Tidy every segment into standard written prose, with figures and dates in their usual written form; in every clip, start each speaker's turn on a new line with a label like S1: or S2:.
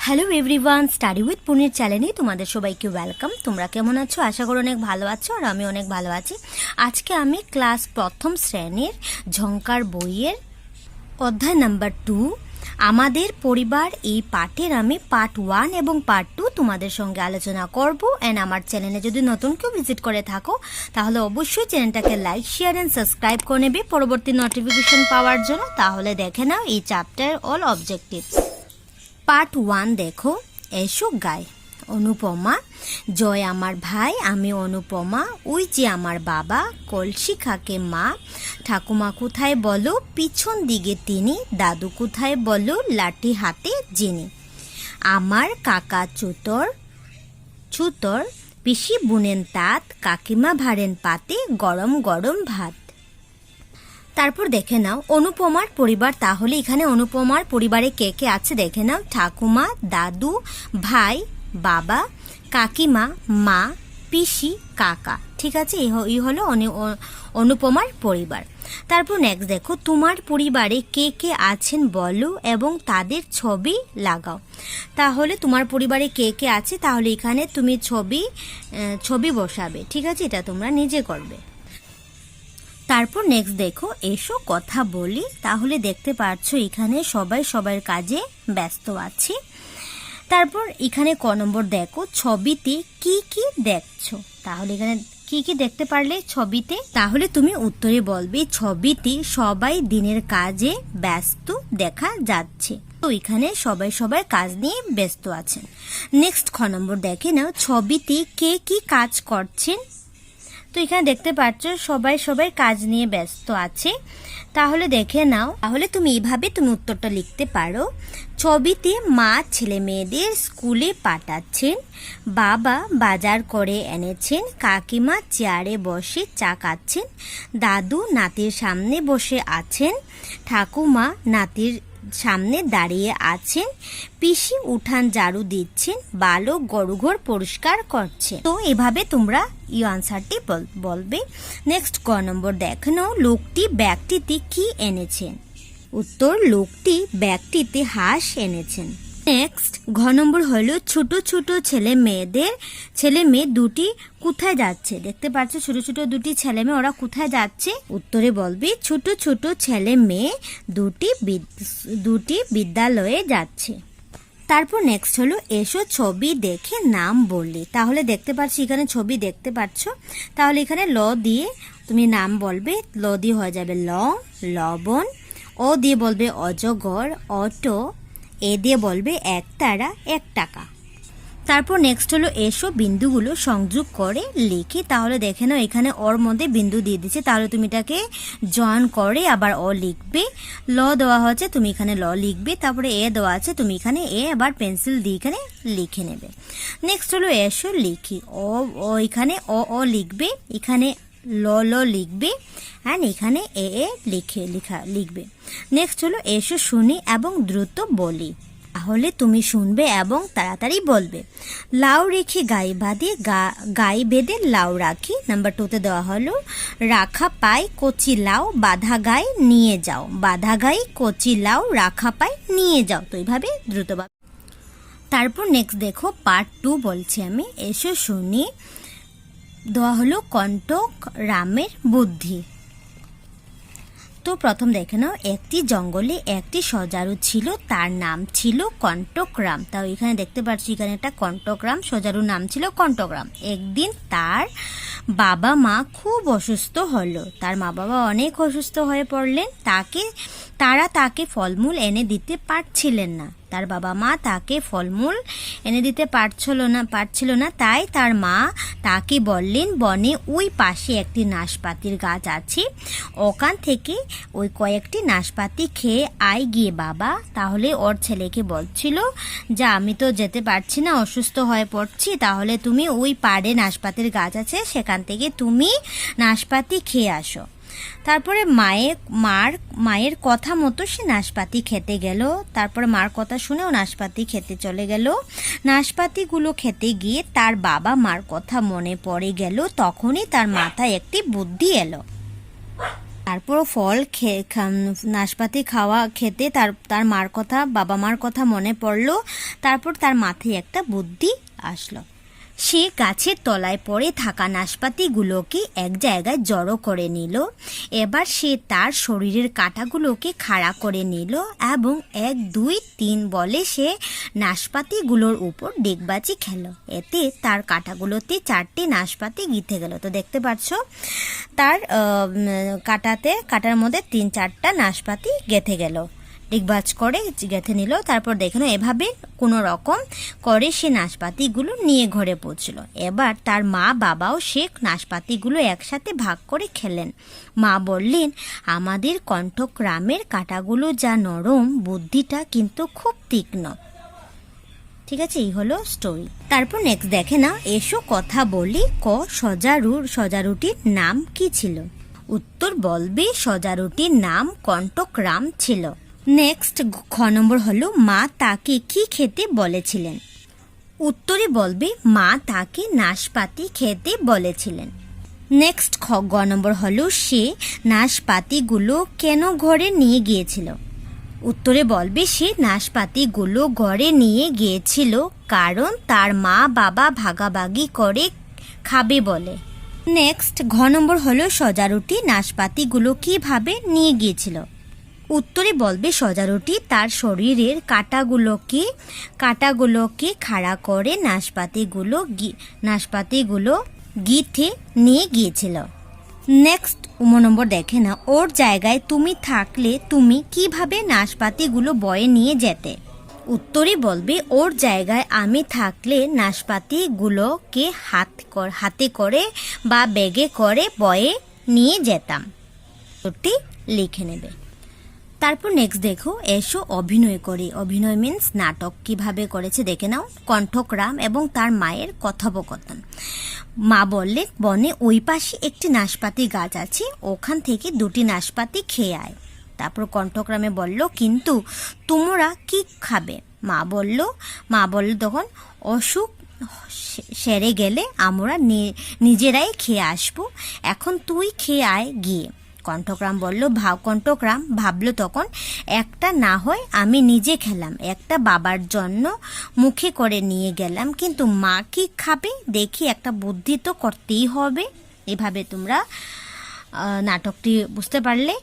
S1: Hello everyone, study with পুনির চ্যানেলে তোমাদের সবাইকে ওয়েলকাম। তোমরা কেমন আছো? আশা করি অনেক ভালো আছো, আর আমি অনেক ভালো আছি। আজকে আমি ক্লাস প্রথম শ্রেণীর ঝঙ্কার বইয়ের অধ্যায় নাম্বার 2 আমাদের পরিবার এই পাঠের আমি পার্ট 1 এবং পার্ট 2 তোমাদের সঙ্গে আলোচনা করব। অ্যান্ড আমার চ্যানেলে যদি নতুন কেউ ভিজিট করে থাকো তাহলে অবশ্যই চ্যানেলটাকে লাইক, শেয়ার অ্যান্ড সাবস্ক্রাইব করে নেবে পরবর্তী নোটিফিকেশন পাওয়ার জন্য। তাহলে দেখে নাও এই চ্যাপ্টার অল অবজেক্টিভস। পার্ট 1 দেখো, এসো গাই। অনুপমা, জয় আমার ভাই, আমি অনুপমা, ওই যে আমার বাবা, কলসি খাকে মা, ঠাকুমা কোথায় বলো, পিছন দিকে তিনি, দাদু কোথায় বলো, লাঠি হাতে যিনি, আমার কাকা চুতর ছুতর, পিসি বুনেন তাঁত, কাকিমা ভাড়েন পাতে, গরম গরম ভাত। তারপর দেখে নাও অনুপমার পরিবার। তাহলে এখানে অনুপমার পরিবারে কে কে আছে দেখে নাও। ঠাকুমা, দাদু, ভাই, বাবা, কাকিমা, মা, পিসি, কাকা। ঠিক আছে, এই হলো অনুপমার পরিবার। তারপর নেক্সট দেখো, তোমার পরিবারে কে কে আছেন বলো এবং তাদের ছবি লাগাও। তাহলে তোমার পরিবারে কে কে আছে, তাহলে এখানে তুমি ছবি বসাবে। ঠিক আছে, এটা তোমরা নিজে করবে। তারপর নেক্সট দেখো, এসো কথা বলি। তাহলে দেখতে পাচ্ছ এখানে সবাই সবার কাজে ব্যস্ত আছে। তারপর এখানে ক নম্বর দেখো, ছবিতে কি কি দেখছো। তাহলে এখানে কি কি দেখতে পারলে ছবিতে, তাহলে তুমি উত্তরে বলবে ছবিতে সবাই দিনের কাজে ব্যস্ত দেখা যাচ্ছে। তো এখানে সবাই সবার কাজ নিয়ে ব্যস্ত আছেন। নেক্সট খ নম্বর দেখে নাও, ছবিতে কে কি কাজ করছেন। তো এখানে দেখতে পাচ্ছ সবাই সবাই কাজ নিয়ে ব্যস্ত আছে। তাহলে দেখে নাও, তাহলে তুমি এইভাবে তুমি উত্তরটা লিখতে পারো। ছবিতে মা ছেলে মেয়েদের স্কুলে পাঠাচ্ছেন, বাবা বাজার করে এনেছেন, কাকিমা চেয়ারে বসে চা খাচ্ছেন, দাদু নাতির সামনে বসে আছেন, ঠাকুমা নাতির সামনে দাঁড়িয়ে আছেন, পিসি উঠান ঝাড়ু দিচ্ছেন, বালক গরুঘর পরিষ্কার করছে। তো এভাবে তোমরা এই আনসারটি বলবে। নেক্সট ক নম্বর দেখো, লোকটি ব্যাগটিতে কি এনেছেন। উত্তর, লোকটি ব্যাগটিতে হাঁস এনেছেন। নেক্সট ঘ নম্বর হলো, ছোট ছোট ছেলে মেয়ে দুটি কোথায় যাচ্ছে। দেখতে পাচ্ছ ছোট ছোট দুটি ছেলে মেয়ে, ওরা কোথায় যাচ্ছে। উত্তরে বলবি ছোট ছোট ছেলে মেয়ে দুটি বিদ্যালয়ে যাচ্ছে। তারপর নেক্সট হলো, এসো ছবি দেখে নাম বললি। তাহলে দেখতে পাচ্ছ এখানে ছবি দেখতে পাচ্ছ, তাহলে এখানে ল দিয়ে তুমি নাম বলবে। ল দিয়ে হয়ে যাবে লং, লবণ। ও দিয়ে বলবে অজগর, অটো। এ দিয়ে বলবে একতারা, 1 টাকা। তারপর নেক্সট হলো, এসো বিন্দুগুলো সংযোগ করে লিখি। তাহলে দেখে নাও এখানে ওর মধ্যে বিন্দু দিয়ে দিচ্ছে, তাহলে তুমি এটাকে জয়েন করে আবার ও লিখবে। ল দেওয়া হচ্ছে, তুমি এখানে ল লিখবে। তারপরে এ দেওয়া আছে, তুমি এখানে এ আবার পেন্সিল দিয়ে এখানে লিখে নেবে। নেক্সট হলো, এসো লিখি। ও এখানে ও লিখবে, এখানে ল লিখবে, অ্যান্ড এখানে এ লিখবে। নেক্সট হলো, এসো শুনি এবং দ্রুত বলি। তাহলে তুমি শুনবে এবং তাড়াতাড়ি বলবে। লাউ রেখে গায়ে বেঁধে লাউ রাখি। নাম্বার 2তে দেওয়া হলো, রাখা পাই কচি লাউ, বাঁধা গায়ে নিয়ে যাও। বাঁধা গায়ে কচি লাউ, রাখা পাই নিয়ে যাও। তো এইভাবে দ্রুতভাবে। তারপর নেক্সট দেখো, পার্ট 2 বলছি আমি। এসো শুনি। দেওয়া হলো কণ্টক রামের বুদ্ধি। তো প্রথম দেখে নাও, একটি জঙ্গলে একটি সজারু ছিল, তার নাম ছিল কণ্টকরাম। তাও এখানে দেখতে পাচ্ছি এখানে একটা কণ্টকরাম, সজারুর নাম ছিল কণ্টকরাম। একদিন তার বাবা মা খুব অসুস্থ হলো। তার মা বাবা অনেক অসুস্থ হয়ে পড়লেন। তারা তাকে ফলমূল এনে দিতে পারছিলেন না। তার বাবা মা তাকে ফলমূল এনে দিতে পারছিল না। তাই তার মা তাকে বললেন, বনে ওই পাশে একটি নাশপাতির গাছ আছে, ওখান থেকে ওই কয়েকটি নাশপাতি খেয়ে আয় গিয়ে বাবা। তাহলে ওর ছেলেকে বলছিল, যা আমি তো যেতে পারছি না, অসুস্থ হয়ে পড়ছি, তাহলে তুমি ওই পাড়ে নাশপাতির গাছ আছে, সেখান থেকে তুমি নাশপাতি খেয়ে আসো। তারপরে মায়ের কথা মতো সে নাশপাতি খেতে গেল। তারপরে মার কথা শুনেও নাশপাতি খেতে চলে গেল। নাশপাতিগুলো খেতে গিয়ে তার বাবা মার কথা মনে পড়ে গেল। তখনই তার মাথায় একটি বুদ্ধি এলো। তারপর ফল নাশপাতি খাওয়া খেতে তার মার কথা, বাবা মার কথা মনে পড়লো। তারপর তার মাথায় একটা বুদ্ধি আসলো। সে গাছের তলায় পড়ে থাকা নাশপাতিগুলোকে এক জায়গায় জড়ো করে নিল। এবার সে তার শরীরের কাঁটাগুলোকে খাড়া করে নিল এবং 1 2 3 বলে সে নাশপাতিগুলোর উপর ডিগবাজি খেলো। এতে তার কাঁটাগুলোতে 4টি নাশপাতি গিথে গেল। তো দেখতে পাচ্ছ তার কাঁটার মধ্যে 3-4টা নাশপাতি গেথে গেল, ডিগবাজ করে গেঁথে নিল। তারপর দেখে না এভাবে কোনো রকম করে সে নাশপাতিগুলো নিয়ে ঘরে পৌঁছলো। এবার তার মা বাবাও সে নাশপাতিগুলো একসাথে ভাগ করে খেলেন। মা বললেন, আমাদের কণ্ঠগ্রামের কাঁটাগুলো যা নরম, বুদ্ধিটা কিন্তু খুব তীক্ষ্ণ। ঠিক আছে, এই হলো স্টোরি। তারপর নেক্সট দেখে না, এসো কথা বলি, সজারুটির নাম কি ছিল? উত্তর বলবে সজারুটির নাম কণ্ঠগ্রাম ছিল। নেক্সট খ নম্বর হলো, মা তাকে কি খেতে বলেছিলেন? উত্তরে বলবে মা তাকে নাশপাতি খেতে বলেছিলেন। নেক্সট গ নম্বর হলো, সে নাশপাতিগুলো কেন ঘরে নিয়ে গিয়েছিল? উত্তরে বলবে সে নাশপাতিগুলো ঘরে নিয়ে গিয়েছিল কারণ তার মা বাবা ভাগাভাগি করে খাবে বলে। নেক্সট ঘ নম্বর হলো, সজারুটি নাশপাতিগুলো কিভাবে নিয়ে গিয়েছিল? উত্তরে বলবে সজারুটি তার শরীরের কাঁটাগুলোকে খাড়া করে নাশপাতিগুলো গিথে নিয়ে গিয়েছিল। নেক্সট নম্বর দেখে না, ওর জায়গায় তুমি থাকলে তুমি কিভাবে নাশপাতিগুলো বয়ে নিয়ে যেতে? উত্তরে বলবে ওর জায়গায় আমি থাকলে নাশপাতিগুলোকে হাতে করে বা ব্যাগে করে বয়ে নিয়ে যেতাম। ওটি লিখে নেবে। তারপর নেক্সট দেখো, এসো অভিনয় করি। অভিনয় মিন্স নাটক। কিভাবে করেছে দেখে নাও। কণ্ঠগ্রাম এবং তার মায়ের কথোপকথন। মা বললে, বনে ওই পাশে একটি নাশপাতি গাছ আছে, ওখান থেকে 2টি নাশপাতি খেয়ে আয়। তারপর কণ্ঠগ্রামে বলল, কিন্তু তোমরা কি খাবে? মা বলল তখন, অসুখ সেরে গেলে আমরা নিজেরাই খেয়ে আসবো, এখন তুই খেয়ে আয় গিয়ে। কণ্ঠগ্রাম ভাবলো তখন, একটা না হয় আমি নিজে খেলাম, একটা বাবার জন্য মুখে করে নিয়ে গেলাম, কিন্তু মা কি খাবে? দেখি একটা বুদ্ধি তো করতেই হবে। এভাবে তোমরা নাটকটি বুঝতে পারলে।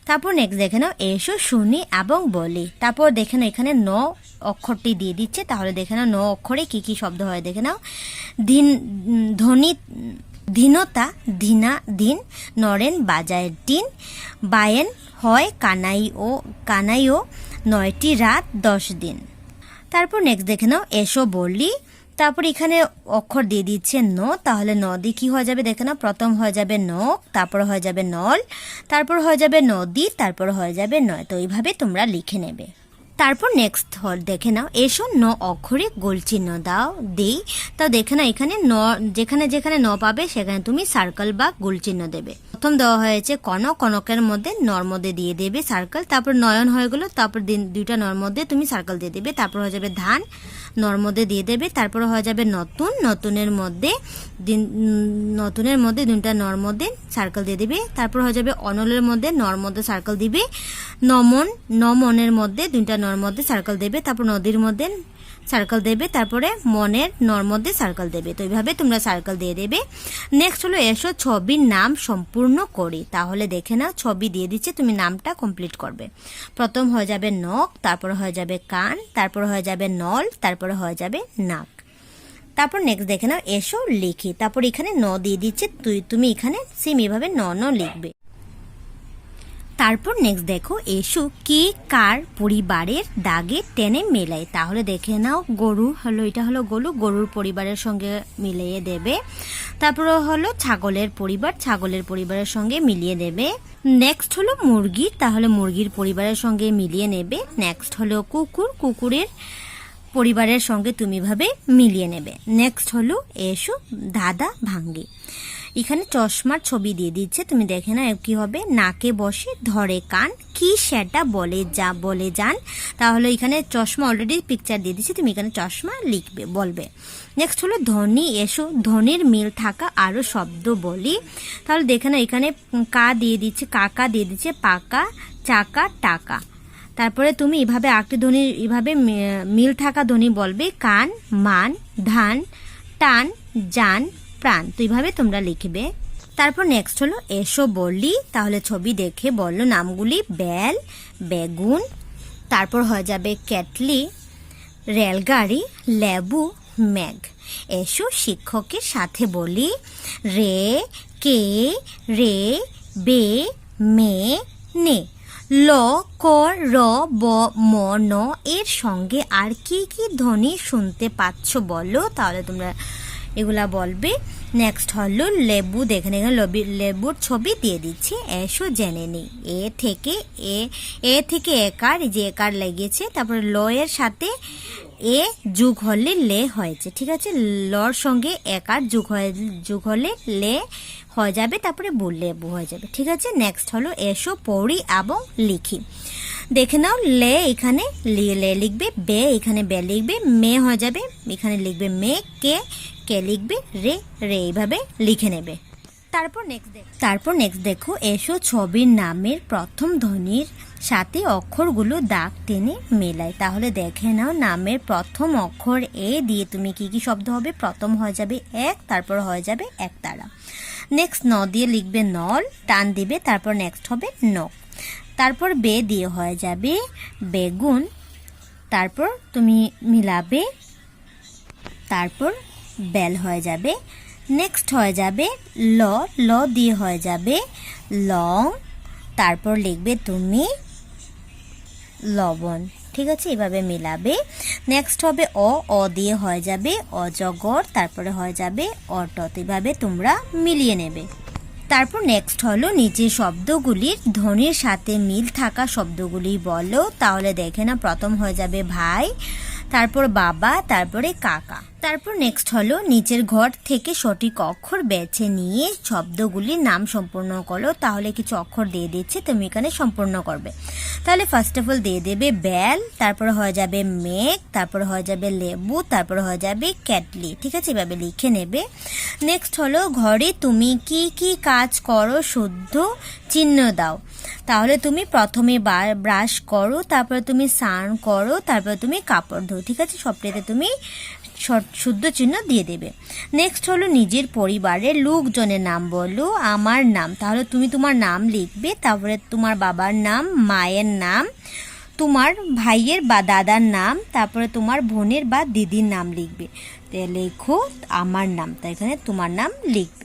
S1: তারপর নেক্সট দেখে নাও, এসো শুনি এবং বলি। তারপর দেখে নাও এখানে 9 অক্ষরটি দিয়ে দিচ্ছে, তাহলে দেখে নাও 9 অক্ষরে কি কি শব্দ হয় দেখে নাও। ধীনতা দিন, নরেন বাজায় টিন, বায়েন হয় কানাইও 9টি রাত 10 দিন। তারপর নেক্সট দেখে নাও, এসো বলি। তারপর এখানে অক্ষর দিয়ে দিচ্ছে ন, তাহলে ন দিয়ে কি হয়ে যাবে দেখে নাও। প্রথম হয়ে যাবে নখ, তারপর হয়ে যাবে নল, তারপর হয়ে যাবে নদী, তারপর হয়ে যাবে নয়। তো এইভাবে তোমরা লিখে নেবে। তারপর নেক্সট দেখে নাও, এসো 9 অক্ষরে গোল চিহ্ন দেই। তা দেখে নাও এখানে যেখানে ন পাবে সেখানে তুমি সার্কেল বা গোল চিহ্ন দেবে। প্রথম দেওয়া হয়েছে কনকের মধ্যে নর মধ্যে দিয়ে দেবে সার্কেল। তারপর নয়ন হয়ে গেল, তারপর 2টা নর মধ্যে তুমি সার্কেল দিয়ে দেবে। তারপর হয়ে যাবে ধান, নর মধ্যে দিয়ে দেবে। তারপর হয়ে যাবে নতুনের মধ্যে 2টা নর মধ্যে সার্কেল দিয়ে দিবে। তারপর হয়ে যাবে অনলের মধ্যে নর মধ্যে সার্কেল দিবে। নমনের মধ্যে 2টা নর মধ্যে সার্কেল দেবে। তারপর নদীর মধ্যে সার্কেল দেবে। তারপরে মনের নর মধ্যে সার্কেল দেবে। তো এইভাবে তোমরা সার্কেল দিয়ে দেবে। নেক্সট হলো, এসো ছবির নাম সম্পূর্ণ করি। তাহলে দেখে নাও ছবি দিয়ে দিচ্ছে, তুমি নামটা কমপ্লিট করবে। প্রথম হয়ে যাবে নখ, তারপর হয়ে যাবে কান, তারপর হয়ে যাবে নল, তারপরে হয়ে যাবে নাক। তারপর নেক্সট দেখে নাও, এসো লিখি। তারপর এখানে ন দিয়ে দিচ্ছে, তুমি এখানে সেম এভাবে ন লিখবে। তারপর নেক্সট দেখো, এসো কে কার পরিবারের দাগে টেনে মেলায়। তাহলে দেখে নাও, এটা হলো গরুর পরিবারের সঙ্গে মিলিয়ে দেবে। তারপর হলো ছাগলের পরিবারের সঙ্গে মিলিয়ে দেবে। নেক্সট হলো মুরগি, তাহলে মুরগির পরিবারের সঙ্গে মিলিয়ে নেবে। নেক্সট হলো কুকুরের পরিবারের সঙ্গে তুমি ভাবে মিলিয়ে নেবে। নেক্সট হলো, এসো দাদা ভাঙ্গি। এখানে চশমার ছবি দিয়ে দিচ্ছে, তুমি দেখে না কি হবে, নাকে বসে ধরে কান, কি সেটা বলে যান। তাহলে এখানে চশমা অলরেডি পিকচার দিয়ে দিচ্ছে, তুমি এখানে চশমা লিখবে, বলবে। নেক্সট হলো ধ্বনি এসো, ধ্বনির মিল থাকা আরও শব্দ বলি। তাহলে দেখে না এখানে কা দিয়ে দিচ্ছে, কাকা দিয়ে দিচ্ছে, পাকা, চাকা, টাকা। তারপরে তুমি এভাবে আরেকটি ধ্বনি, এভাবে মিল থাকা ধ্বনি বলবে, কান, মান, ধান, টান, জান, প্রাণ। তো এইভাবে তোমরা লিখবে। তারপর নেক্সট হলো এসো বলি। তাহলে ছবি দেখে বললো নামগুলি, বেল, বেগুন, তারপর হয়ে যাবে কেটলি, রেলগাড়ি, লেবু, মেঘ। এসো শিক্ষকের সাথে বলি, রে, কে, রে, বে, মে, নে। ল, ক, র, ব, ম, ন এর সঙ্গে আর কি কি ধ্বনি শুনতে পাচ্ছ বলো। তাহলে তোমরা এগুলা বলবে। নেক্সট হলো লেবু, দেখেন এখানে লেবুর ছবি দিয়ে দিচ্ছি। এসো জেনে নিই। এ থেকে একার, যে একার লেগেছে, তারপরে ল এর সাথে এ যোগ হলে লে হয়েছে, ঠিক আছে। লর সঙ্গে একার যোগ হলে লে হয়ে যাবে, তারপরে লেবু হয়ে যাবে, ঠিক আছে। নেক্সট হলো এসো পড়ি এবং লিখি। দেখে নাও, লে এখানে লে লিখবে, বে এখানে বে লিখবে, মে হয়ে যাবে, এখানে লিখবে মে, কে লিখবে রে, এইভাবে লিখে নেবে। তারপর নেক্সট দেখো, এসো ছবির নামের প্রথম ধ্বনির সাথে অক্ষরগুলো দাগ টেনে মেলায়। তাহলে দেখে নাও, নামের প্রথম অক্ষর এ দিয়ে তুমি কি কি শব্দ হবে। প্রথম হয়ে যাবে এক, তারপর হয়ে যাবে একতারা। নেক্সট ন দিয়ে লিখবে নল, টান দিবে, তারপর নেক্সট হবে নখ। তারপর বে দিয়ে হয়ে যাবে বেগুন, তারপর তুমি মিলাবে, তারপর বেল হয়ে যাবে। নেক্সট হয়ে যাবে ল দিয়ে হয়ে যাবে লং, তারপর লিখবে তুমি লবণ, ঠিক আছে, এভাবে মিলাবে। নেক্সট হবে অ দিয়ে হয়ে যাবে অজগর, তারপরে হয়ে যাবে অটত, এভাবে তোমরা মিলিয়ে নেবে। তারপর নেক্সট হলো নিচের শব্দগুলির ধ্বনির সাথে মিল থাকা শব্দগুলি বলো। তাহলে দেখে না, প্রথম হয়ে যাবে ভাই, তারপর বাবা, তারপরে কাকা। তারপর নেক্সট হলো নিচের ঘর থেকে সঠিক অক্ষর বেছে নিয়ে শব্দগুলির নাম সম্পূর্ণ করো। তাহলে কিছু অক্ষর দিয়ে দিচ্ছে, তুমি এখানে সম্পূর্ণ করবে। তাহলে ফার্স্ট অফ অল দিয়ে দেবে বেল, তারপরে হয়ে যাবে মেঘ, তারপরে হয়ে যাবে লেবু, তারপরে হয়ে যাবে কেটলি, ঠিক আছে, এভাবে লিখে নেবে। নেক্সট হলো ঘরে তুমি কি কি কাজ করো শুদ্ধ চিহ্ন দাও। তাহলে তুমি প্রথমে ব্রাশ করো, তারপরে তুমি স্নান করো, তারপরে তুমি কাপড় ধো, ঠিক আছে, সবটাতে তুমি শুদ্ধ চিহ্ন দিয়ে দেবে। নেক্সট হলো নিজের পরিবারের লোকজনের নাম বলো। আমার নাম, তাহলে তুমি তোমার নাম লিখবে, তারপরে তোমার বাবার নাম, মায়ের নাম, তোমার ভাইয়ের বা দাদার নাম, তারপরে তোমার বোনের বা দিদির নাম লিখবে। লেখো আমার নাম, তাই এখানে তোমার নাম লিখবে।